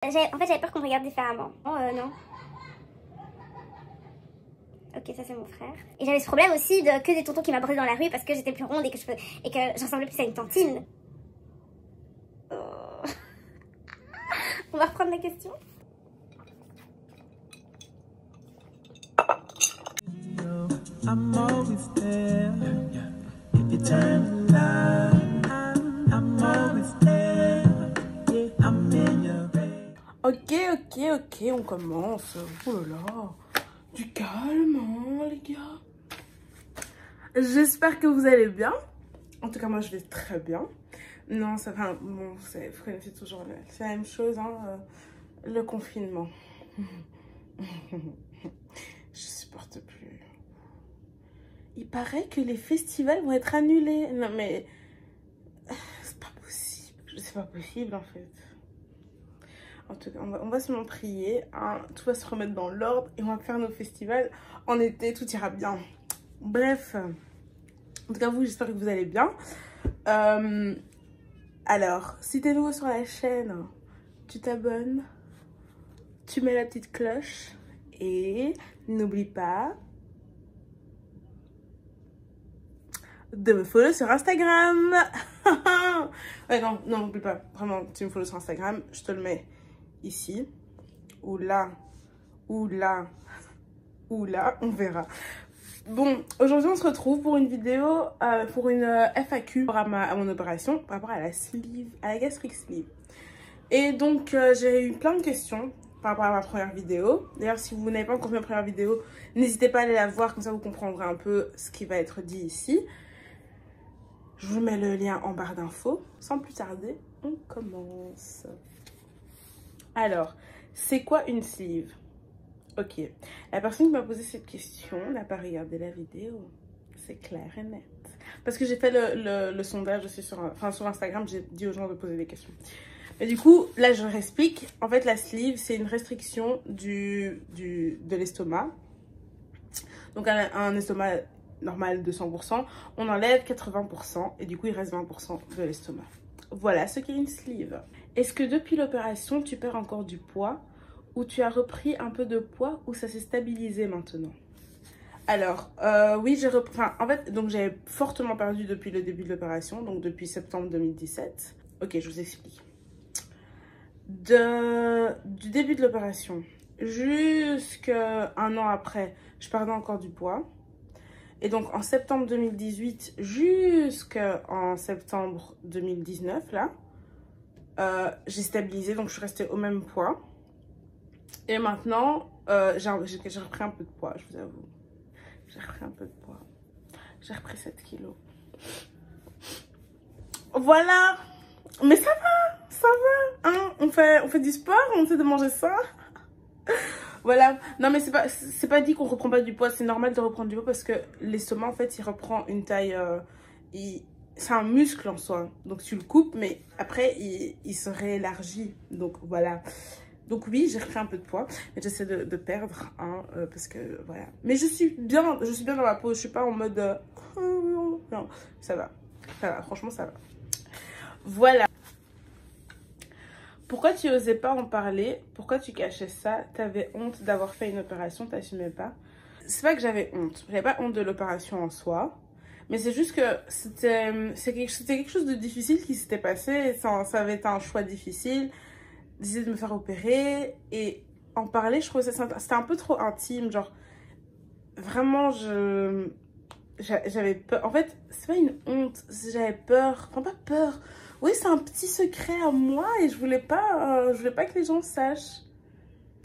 En fait, j'avais peur qu'on me regarde différemment. Oh, non. Ok, ça c'est mon frère. Et j'avais ce problème aussi de que des tontons qui m'abordaient dans la rue parce que j'étais plus ronde et que je ressemblais plus à une tantine. Oh. On va reprendre la question. I'm always there. If you turn the line, I'm always there. Yeah, I'm in your bed. Ok, on commence. Oh là là, du calme, hein, les gars. J'espère que vous allez bien. En tout cas, moi, je vais très bien. Non, ça va. Bon, vous connaissez toujours c'est la même chose, hein, le confinement. Je supporte plus. Il paraît que les festivals vont être annulés. Non, mais c'est pas possible. C'est pas possible, en fait. En tout cas, on va seulement prier. Hein. Tout va se remettre dans l'ordre et on va faire nos festivals en été. Tout ira bien. Bref. En tout cas, vous, j'espère que vous allez bien. Alors, si t'es nouveau sur la chaîne, tu t'abonnes. Tu mets la petite cloche. Et n'oublie pas de me follow sur Instagram. Ouais, non, n'oublie pas. Vraiment, tu me follow sur Instagram. Je te le mets ici. Ou là. Ou là. Ou là. On verra. Bon, aujourd'hui, on se retrouve pour une vidéo, pour une FAQ à mon opération par rapport à la sleeve, à la gastric sleeve. Et donc, j'ai eu plein de questions par rapport à ma première vidéo. D'ailleurs, si vous n'avez pas encore vu ma première vidéo, n'hésitez pas à aller la voir, comme ça vous comprendrez un peu ce qui va être dit ici. Je vous mets le lien en barre d'infos. Sans plus tarder, on commence. Alors, c'est quoi une sleeve? Ok, la personne qui m'a posé cette question n'a pas regardé la vidéo. C'est clair et net. Parce que j'ai fait le sondage aussi sur Instagram, j'ai dit aux gens de poser des questions. Et du coup, là, je réexplique. En fait, la sleeve, c'est une restriction de l'estomac. Donc, un estomac normal de 100%, on enlève 80% et du coup, il reste 20% de l'estomac. Voilà ce qu'est une sleeve. Est-ce que depuis l'opération, tu perds encore du poids ou tu as repris un peu de poids ou ça s'est stabilisé maintenant? Alors, oui, j'ai repris... Enfin, en fait, donc j'avais fortement perdu depuis le début de l'opération, donc depuis septembre 2017. Ok, je vous explique. Du début de l'opération jusqu'à un an après, je perdais encore du poids. Et donc en septembre 2018 jusqu'en septembre 2019, là, j'ai stabilisé, donc je suis restée au même poids. Et maintenant, j'ai repris un peu de poids, je vous avoue. J'ai repris un peu de poids. J'ai repris 7 kilos. Voilà. Mais ça va, hein. On fait du sport, on essaie de manger ça. Voilà. Non, mais c'est pas dit qu'on reprend pas du poids. C'est normal de reprendre du poids parce que l'estomac, en fait, il reprend une taille... c'est un muscle en soi. Donc, tu le coupes, mais après, il se réélargit. Donc, voilà. Donc, oui, j'ai repris un peu de poids. Mais j'essaie de perdre, hein, parce que, voilà. Mais je suis bien dans ma peau. Je suis pas en mode... non, ça va. Ça va, franchement, ça va. Voilà. Pourquoi tu osais pas en parler? Pourquoi tu cachais ça? T'avais honte d'avoir fait une opération, t'assumais pas? C'est pas que j'avais honte. J'avais pas honte de l'opération en soi. Mais c'est juste que c'était quelque chose de difficile qui s'était passé. Ça avait été un choix difficile. D'essayer de me faire opérer. Et en parler, je trouvais ça... C'était un peu trop intime. Genre, vraiment, j'avais peur. En fait, c'est pas une honte. J'avais peur. Enfin, pas peur. Oui, c'est un petit secret à moi et je voulais pas que les gens sachent.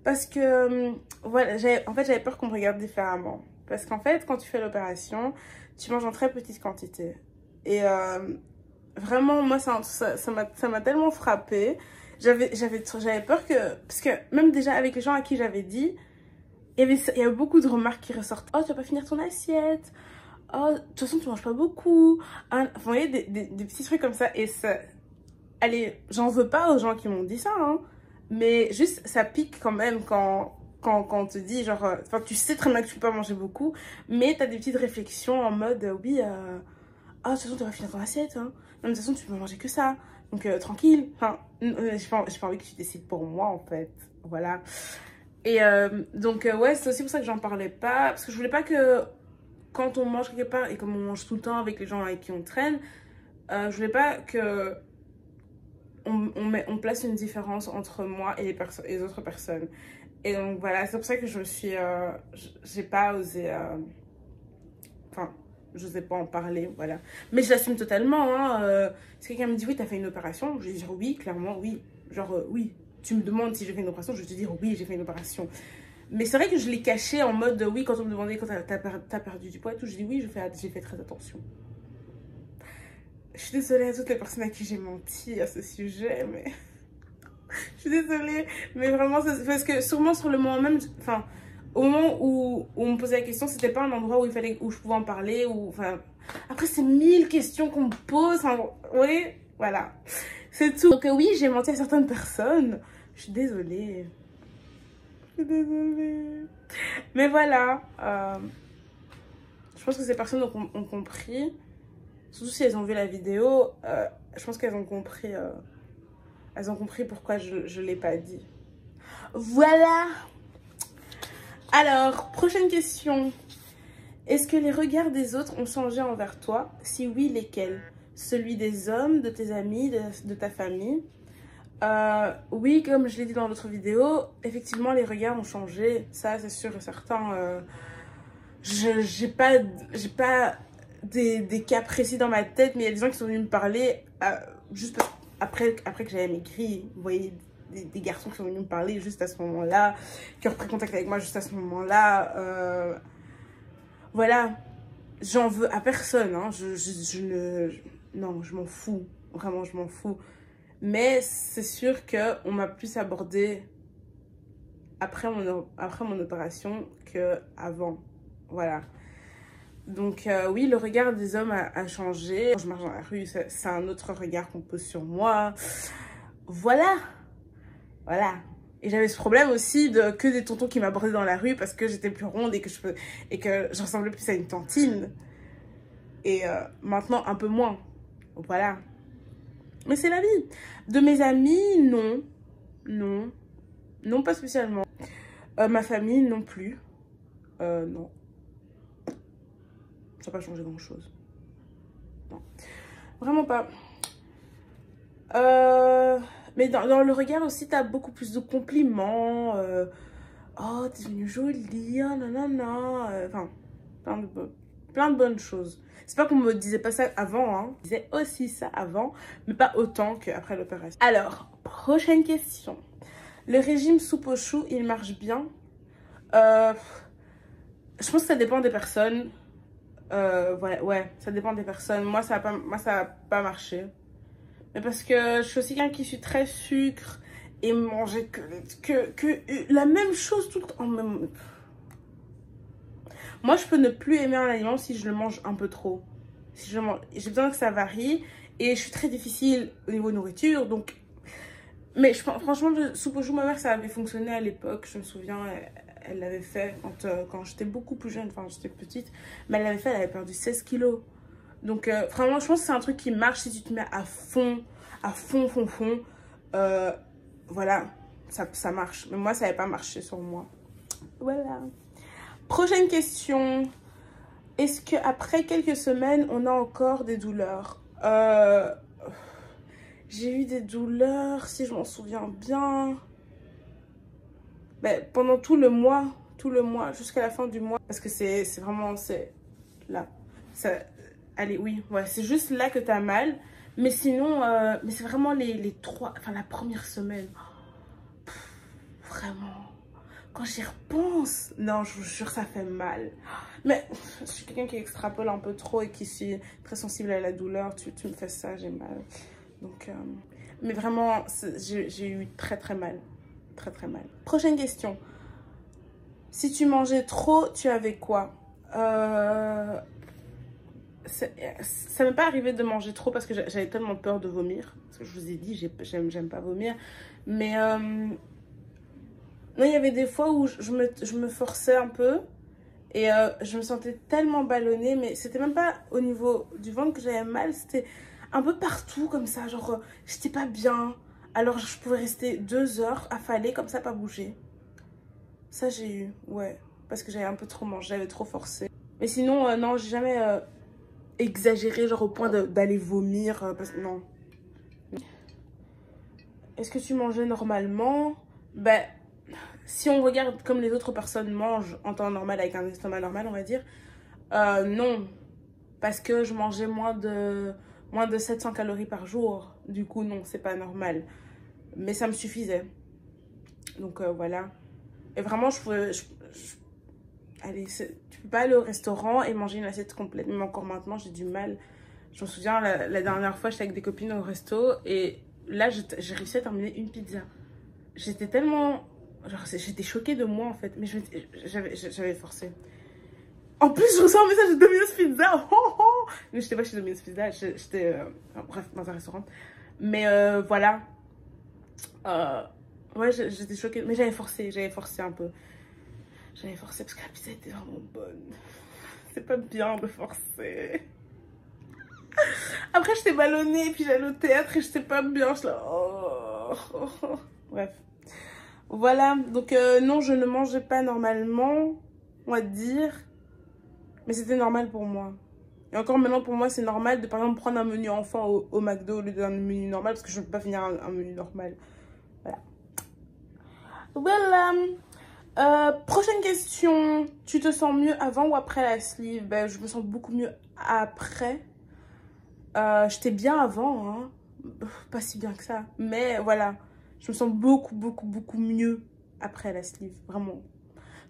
Parce que, voilà, en fait, j'avais peur qu'on me regarde différemment. Parce qu'en fait, quand tu fais l'opération, tu manges en très petite quantité. Et vraiment, moi, ça m'a tellement frappée. J'avais peur que... Parce que même déjà avec les gens à qui j'avais dit, il y avait beaucoup de remarques qui ressortent. Oh, tu vas pas finir ton assiette. Oh, de toute façon, tu manges pas beaucoup. Hein, vous voyez, des petits trucs comme ça. Et ça... Allez, j'en veux pas aux gens qui m'ont dit ça, hein. Mais juste, ça pique quand même quand on te dit, genre... Enfin, tu sais très bien que tu peux pas manger beaucoup. Mais t'as des petites réflexions en mode, oui... Ah, de toute façon, tu vas finir ton assiette, hein. Non, mais de toute façon, tu peux manger que ça. Donc, tranquille. Enfin, j'ai pas envie que tu décides pour moi, en fait. Voilà. Et donc, ouais, c'est aussi pour ça que j'en parlais pas. Parce que je voulais pas que quand on mange quelque part, et comme on mange tout le temps avec les gens avec qui on traîne, je voulais pas que on place une différence entre moi et les autres personnes. Et donc, voilà, c'est pour ça que j'ai pas osé... Enfin, je n'osais pas en parler, voilà. Mais je l'assume totalement, hein. Si quelqu'un me dit, oui, t'as fait une opération, je vais dire oui, clairement, oui. Genre, oui. Tu me demandes si j'ai fait une opération, je vais te dire oui, j'ai fait une opération. Mais c'est vrai que je l'ai caché en mode, oui, quand on me demandait quand t'as perdu du poids et tout, je dis oui, j'ai fait très attention. Je suis désolée à toutes les personnes à qui j'ai menti à ce sujet, mais... je suis désolée, mais vraiment, parce que sûrement sur le moment même, enfin... Au moment où on me posait la question, c'était pas un endroit où je pouvais en parler. Enfin, après, c'est 1000 questions qu'on me pose. Enfin, oui, voilà. C'est tout. Donc oui, j'ai menti à certaines personnes. Je suis désolée. Je suis désolée. Mais voilà. Je pense que ces personnes ont compris. Surtout si elles ont vu la vidéo. Je pense qu'elles ont compris. Elles ont compris pourquoi je l'ai pas dit. Voilà. Alors, prochaine question. Est-ce que les regards des autres ont changé envers toi? Si oui, lesquels? Celui des hommes, de tes amis, de ta famille? Oui, comme je l'ai dit dans l'autre vidéo, effectivement, les regards ont changé. Ça, c'est sûr et certain. J'ai pas des cas précis dans ma tête, mais il y a des gens qui sont venus me parler juste après que j'avais maigri. Vous voyez, des garçons qui sont venus me parler juste à ce moment-là, qui ont repris contact avec moi juste à ce moment-là. Voilà, j'en veux à personne, hein. Non, je m'en fous, vraiment je m'en fous. Mais c'est sûr qu'on m'a plus abordé après mon opération qu'avant, voilà. Donc oui, le regard des hommes a changé. Quand je marche dans la rue, c'est un autre regard qu'on pose sur moi. Voilà. Voilà. Et j'avais ce problème aussi de que des tontons qui m'abordaient dans la rue parce que j'étais plus ronde et que je ressemblais plus à une tantine. Et maintenant, un peu moins. Voilà. Mais c'est la vie. De mes amis, non. Non. Non, pas spécialement. Ma famille, non plus. Non. Ça n'a pas changé grand-chose. Non. Vraiment pas. Mais dans le regard aussi, t'as beaucoup plus de compliments. Oh, t'es devenue jolie, oh, nanana. Enfin, plein de bonnes choses. C'est pas qu'on me disait pas ça avant, hein. On disait aussi ça avant, mais pas autant qu'après l'opération. Alors, prochaine question. Le régime soupe aux choux, il marche bien? Je pense que ça dépend des personnes. Ouais, ça dépend des personnes. Moi, ça a pas marché. Mais parce que je suis aussi quelqu'un qui suis très sucre et manger que la même chose tout le temps. Moi, je peux ne plus aimer un aliment si je le mange un peu trop. Si j'ai besoin que ça varie et je suis très difficile au niveau nourriture. Donc, mais franchement, le soupe aux choux, ma mère, ça avait fonctionné à l'époque. Je me souviens, elle l'avait fait quand j'étais beaucoup plus jeune, enfin j'étais petite. Mais elle l'avait fait, elle avait perdu 16 kilos. Donc vraiment, je pense que c'est un truc qui marche si tu te mets à fond. Voilà, ça marche. Mais moi, ça n'avait pas marché sur moi. Voilà. Prochaine question. Est-ce qu'après quelques semaines, on a encore des douleurs? J'ai eu des douleurs, si je m'en souviens bien. Ben, pendant tout le mois, jusqu'à la fin du mois. Parce que c'est vraiment, c'est là. Allez, oui, ouais, c'est juste là que t'as mal. Mais sinon, mais c'est vraiment les trois, enfin la première semaine. Vraiment. Quand j'y repense, non, je vous jure, ça fait mal. Mais je suis quelqu'un qui extrapole un peu trop et qui suis très sensible à la douleur. Tu me fais ça, j'ai mal. Donc, mais vraiment, j'ai eu très mal. Très mal. Prochaine question. Si tu mangeais trop, tu avais quoi? Ça m'est pas arrivé de manger trop parce que j'avais tellement peur de vomir. Parce que je vous ai dit, j'aime pas vomir. Mais non, il y avait des fois où je me forçais un peu. Et je me sentais tellement ballonnée. Mais c'était même pas au niveau du ventre que j'avais mal. C'était un peu partout comme ça, genre j'étais pas bien. Alors je pouvais rester 2 heures affalée comme ça, pas bouger. Ça j'ai eu, ouais, parce que j'avais un peu trop mangé, j'avais trop forcé. Mais sinon, non, j'ai jamais exagéré, genre au point d'aller vomir, parce que non. Est-ce que tu mangeais normalement? Ben, si on regarde comme les autres personnes mangent en temps normal, avec un estomac normal, on va dire, non. Parce que je mangeais moins de 700 calories par jour. Du coup, non, c'est pas normal. Mais ça me suffisait. Donc, voilà. Et vraiment, allez, tu peux pas aller au restaurant et manger une assiette complète. Même encore maintenant, j'ai du mal. Je me souviens, la dernière fois, j'étais avec des copines au resto. Et là, j'ai réussi à terminer une pizza. J'étais tellement... Genre, j'étais choquée de moi, en fait. Mais j'avais forcé. En plus, je reçois un message de Domino's Pizza. Oh, oh. Mais j'étais pas chez Domino's Pizza. J'étais... bref, dans un restaurant. Mais voilà. Ouais, j'étais choquée. Mais j'avais forcé un peu. J'avais forcé parce que la pizza était vraiment bonne. C'est pas bien de forcer. Après, j'étais ballonnée, puis j'allais au théâtre et j'étais pas bien. Je là, oh, oh, oh. Bref. Voilà. Donc, non, je ne mangeais pas normalement, on va dire. Mais c'était normal pour moi. Et encore maintenant, pour moi, c'est normal de, par exemple, prendre un menu enfant au McDo au lieu d'un menu normal. Parce que je ne peux pas finir un menu normal. Voilà. Voilà. Prochaine question. Tu te sens mieux avant ou après la sleeve? Ben, je me sens beaucoup mieux après. J'étais bien avant, hein. Pas si bien que ça. Mais voilà, je me sens beaucoup mieux après la sleeve. Vraiment.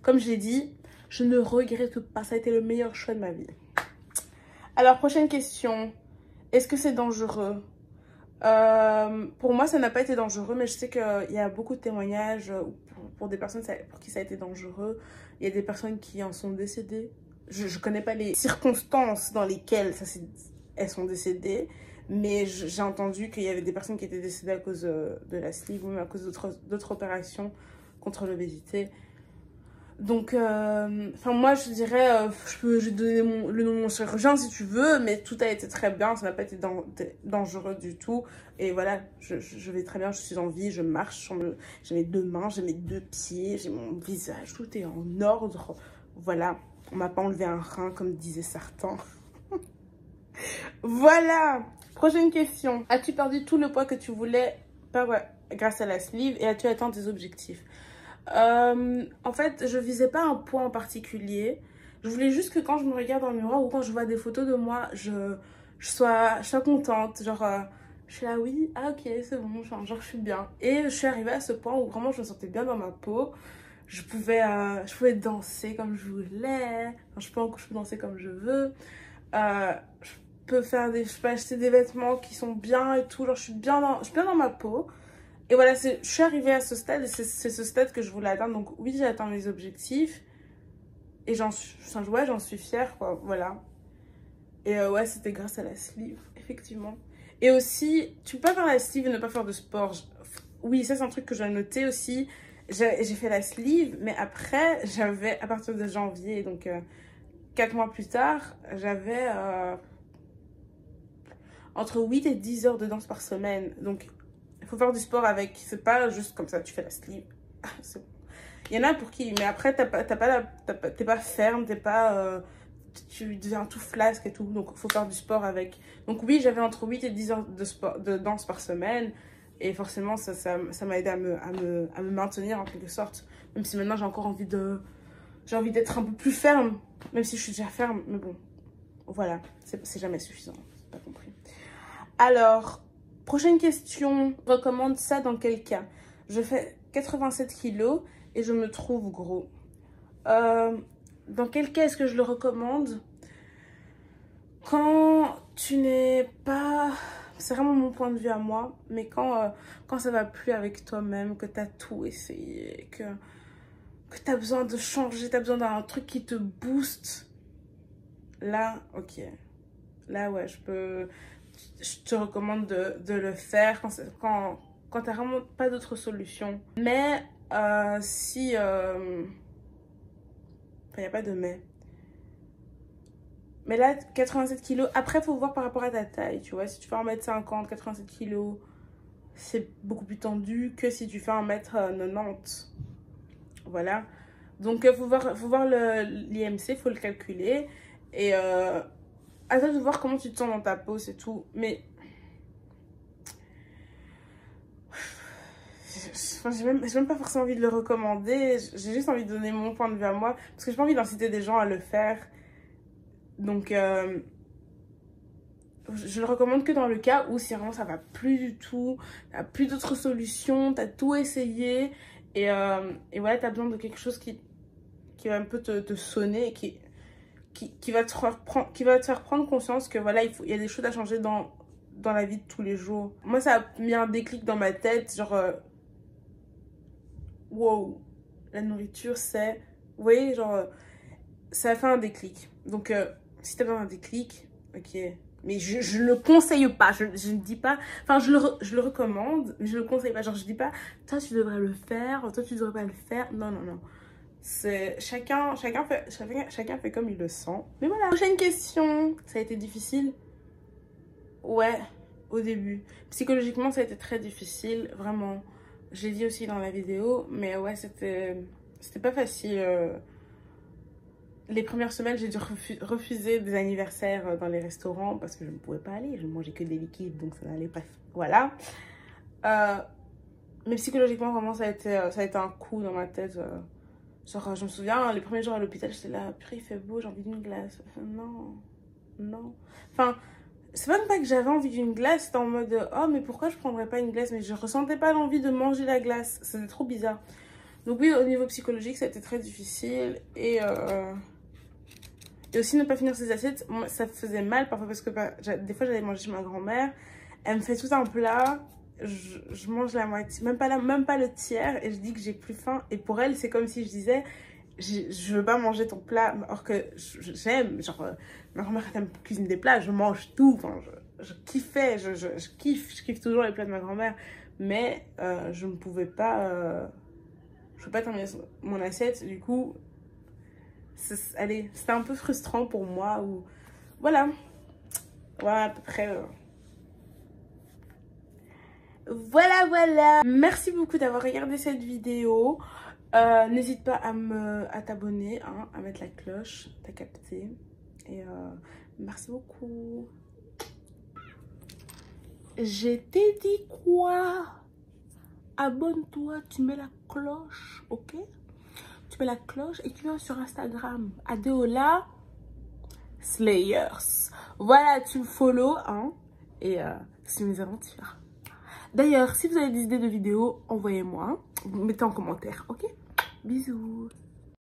Comme je l'ai dit, je ne regrette pas. Ça a été le meilleur choix de ma vie. Alors, prochaine question. Est-ce que c'est dangereux? Pour moi, ça n'a pas été dangereux, mais je sais qu'il y a beaucoup de témoignages pour des personnes pour qui ça a été dangereux. Il y a des personnes qui en sont décédées. Je ne connais pas les circonstances dans lesquelles elles sont décédées, mais j'ai entendu qu'il y avait des personnes qui étaient décédées à cause de la sleeve ou même à cause d'autres opérations contre l'obésité. Donc, moi, je dirais, je vais donner le nom de mon chirurgien si tu veux, mais tout a été très bien, ça n'a pas été dangereux du tout. Et voilà, je vais très bien, je suis en vie, je marche, j'ai mes 2 mains, j'ai mes 2 pieds, j'ai mon visage, tout est en ordre. Voilà, on m'a pas enlevé un rein comme disaient certains. Voilà, prochaine question. As-tu perdu tout le poids que tu voulais grâce à la sleeve et as-tu atteint tes objectifs? En fait, je visais pas un poids en particulier. Je voulais juste que quand je me regarde dans le miroir ou quand je vois des photos de moi, je sois contente. Genre, je suis là, oui, ah ok, c'est bon, genre je suis bien. Et je suis arrivée à ce point où vraiment je me sentais bien dans ma peau. Je pouvais danser comme je voulais. Enfin, je peux danser comme je veux. Je peux acheter des vêtements qui sont bien et tout. Genre, je suis bien dans ma peau. Et voilà, je suis arrivée à ce stade et c'est ce stade que je voulais atteindre. Donc oui, j'ai atteint mes objectifs. Et j'en suis fière, quoi. Voilà. Et ouais, c'était grâce à la sleeve, effectivement. Et aussi, tu peux pas faire la sleeve et ne pas faire de sport. Oui, ça c'est un truc que j'ai noté aussi. J'ai fait la sleeve, mais après, à partir de janvier, donc 4 mois plus tard, j'avais entre 8 et 10 heures de danse par semaine. Donc, il faut faire du sport avec. C'est pas juste comme ça, tu fais la sleeve. C'est bon. Il y en a pour qui, mais après, t'es pas ferme, tu deviens tout flasque et tout. Donc, il faut faire du sport avec. Donc, oui, j'avais entre 8 et 10 heures de danse par semaine. Et forcément, ça m'a aidé à me maintenir en quelque sorte. Même si maintenant, j'ai encore envie d'être un peu plus ferme. Même si je suis déjà ferme. Mais bon, voilà. C'est jamais suffisant. J'ai pas compris. Alors, prochaine question. Je recommande ça dans quel cas? Je fais 87 kilos et je me trouve gros. Dans quel cas est-ce que je le recommande? Quand tu n'es pas... C'est vraiment mon point de vue à moi. Mais quand ça va plus avec toi-même, que tu as tout essayé, que tu as besoin de changer, tu as besoin d'un truc qui te booste. Là, ok. Là, ouais, je te recommande de le faire quand tu n'as vraiment pas d'autre solution. Mais si... il n'y a pas de mais. Mais là, 87 kilos, après, il faut voir par rapport à ta taille, tu vois. Si tu fais 1m50, 87 kilos, c'est beaucoup plus tendu que si tu fais 1m90. Voilà. Donc, il faut voir l'IMC, il faut le calculer. Et à toi de voir comment tu te sens dans ta peau, c'est tout. Mais j'ai même pas forcément envie de le recommander. J'ai juste envie de donner mon point de vue à moi. Parce que j'ai pas envie d'inciter des gens à le faire. Donc, je le recommande que dans le cas où si vraiment ça va plus du tout, t'as plus d'autres solutions, t'as tout essayé. Et voilà, t'as besoin de quelque chose qui va un peu te sonner et qui va te faire prendre conscience que voilà, il y a des choses à changer dans la vie de tous les jours. Moi, ça a mis un déclic dans ma tête, genre, wow, la nourriture, c'est... Vous voyez, genre, ça a fait un déclic. Donc, si t'as besoin d'un déclic, ok. Mais je ne le conseille pas, je ne dis pas... Enfin, je le recommande, mais je ne le conseille pas. Genre, je dis pas, toi, tu devrais le faire, toi, tu devrais pas le faire. Non, non, non. Chacun fait comme il le sent. Mais voilà. Prochaine question. Ça a été difficile? Ouais, au début. Psychologiquement, ça a été très difficile, vraiment. Je l'ai dit aussi dans la vidéo, mais ouais, c'était pas facile. Les premières semaines, j'ai dû refuser des anniversaires dans les restaurants parce que je ne pouvais pas aller. Je ne mangeais que des liquides, donc ça n'allait pas. Voilà. Mais psychologiquement, vraiment, ça a été un coup dans ma tête. Genre, je me souviens, les premiers jours à l'hôpital, j'étais là, purée, il fait beau, j'ai envie d'une glace. Non, non. Enfin, c'est même pas que j'avais envie d'une glace, c'était en mode, oh, mais pourquoi je prendrais pas une glace? Mais je ressentais pas l'envie de manger la glace. C'était trop bizarre. Donc oui, au niveau psychologique, ça a été très difficile. Et aussi, ne pas finir ses assiettes, moi, ça faisait mal parfois parce que des fois, j'allais manger chez ma grand-mère. Elle me fait tout un plat. Je mange la moitié, même pas le tiers, et je dis que j'ai plus faim. Et pour elle, c'est comme si je disais, je veux pas manger ton plat, alors que j'aime, genre, ma grand-mère elle cuisine des plats, je mange tout, enfin, je kiffais, je kiffe toujours les plats de ma grand-mère, mais je ne pouvais pas, je pouvais pas terminer mon assiette, du coup, allez, c'était un peu frustrant pour moi, ou voilà, à peu près... Voilà. Merci beaucoup d'avoir regardé cette vidéo. N'hésite pas à t'abonner, hein, à mettre la cloche, t'as capté. Et merci beaucoup. Je t'ai dit quoi? Abonne-toi, tu mets la cloche, ok? Tu mets la cloche et tu viens sur Instagram. Adeola Slayers. Voilà, tu me follow, hein? Et c'est mes aventures. D'ailleurs, si vous avez des idées de vidéos, envoyez-moi. Mettez en commentaire, ok? Bisous.